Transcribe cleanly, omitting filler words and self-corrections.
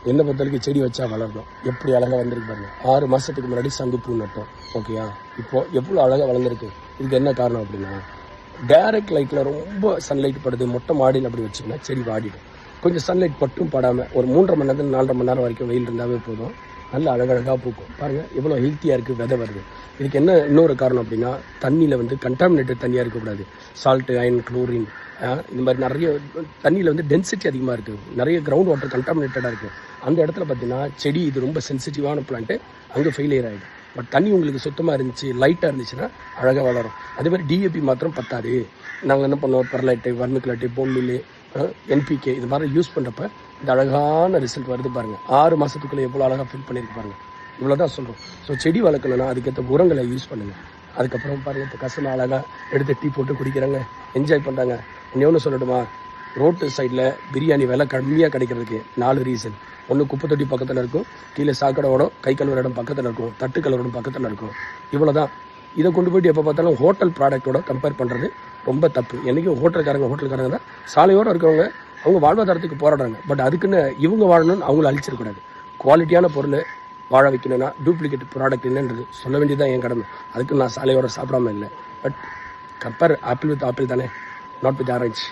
என்னை பொறுத்தவரைக்கும் செடி வச்சா வளரணும். எப்படி அழகாக வந்திருக்கு பாருங்க. 6 மாதத்துக்கு முன்னாடி சங்குப்பூ நட்டோம். ஓகேயா, இப்போ எவ்வளோ அழகாக வளர்ந்துருக்கு. இதுக்கு என்ன காரணம் அப்படின்னா, டைரக்ட் லைட்டில் ரொம்ப சன்லைட் படுது. மொட்டை மாடியில் அப்படி வச்சிங்கன்னா செடி வாடிடும். கொஞ்சம் சன்லைட் பட்டும் படாமல் ஒரு 3.5 மணி நேரம் 4.5 மணி நேரம் வரைக்கும் வெயில் இருந்தாவே போதும், நல்ல அழகழகாக பூக்கும். பாருங்கள் எவ்வளோ ஹெல்த்தியாக இருக்குது, விதை வருது. இதுக்கு என்ன இன்னொரு காரணம் அப்படின்னா, தண்ணியில் வந்து கண்டாமினேட்டட் தண்ணியாக இருக்கக்கூடாது. சால்ட்டு, அயன், குளோரின், இந்த மாதிரி நிறைய தண்ணியில் வந்து டென்சிட்டி அதிகமாக இருக்குது. நிறைய கிரவுண்ட் வாட்டர் கண்டாமினேட்டடாக இருக்குது. அந்த இடத்துல பார்த்தீங்கன்னா செடி இது ரொம்ப சென்சிட்டிவான பிளான்ட்டு, அங்கே ஃபெயிலியர் ஆகிடும். பட் தண்ணி உங்களுக்கு சுத்தமாக இருந்துச்சு, லைட்டாக இருந்துச்சுன்னா அழகாக வளரும். அதே மாதிரி டிஏபி மாத்திரம் பத்தாது. நாங்கள் என்ன பண்ணுவோம், பெர்லைட்டு, வர்மிகுலேட்டு, போன்மில்லு, என்பிகே இது மாதிரி யூஸ் பண்ணுறப்ப இந்த அழகான ரிசல்ட் வருது பாருங்கள். 6 மாதத்துக்குள்ளே எவ்வளோ அழகாக ஃபில் பண்ணியிருக்கு பாருங்கள். இவ்வளோ தான் சொல்கிறோம். ஸோ செடி வளர்க்கணுன்னா அதுக்கேற்ற உரங்களை யூஸ் பண்ணுங்கள். அதுக்கப்புறம் பாருங்கள், இப்போ கசமாக அழகாக எடுத்து டீ போட்டு குடிக்கிறாங்க, என்ஜாய் பண்ணுறாங்க. இன்னொன்று சொல்லட்டுமா, ரோட்டு சைடில் பிரியாணி விலை கம்மியாக கிடைக்கிறதுக்கு 4 ரீசன். ஒன்று, குப்பை தொட்டி பக்கத்தில் இருக்கும், கீழே சாக்கடை ஓடம், கை கழுவுற இடம் பக்கத்தில் இருக்கும், தட்டு கழுவுற பக்கத்தில் இருக்கும். இவ்வளோ தான். இதை கொண்டு போய்ட்டு எப்போ பார்த்தாலும் ஹோட்டல் ப்ராடக்டோட கம்பேர் பண்ணுறது ரொம்ப தப்பு. என்றைக்கும் ஹோட்டல்காரங்க தான் சாலையோடு இருக்கவங்க, அவங்க வாழ்வாதாரத்துக்கு போராடுறாங்க. பட் அதுக்குன்னு இவங்க வாழணும்னு அவங்கள அழிச்சிடக்கூடாது. குவாலிட்டியான பொருள் வாழ வைக்கணும்னா டூப்ளிகேட் ப்ராடக்ட் என்னன்றது சொல்ல வேண்டியதான் என் கடமை. அதுக்கு நான் சாலையோட சாப்பிடாம இல்லை. But compare apple with apple தானே, நாட் வித் ஆரஞ்சு.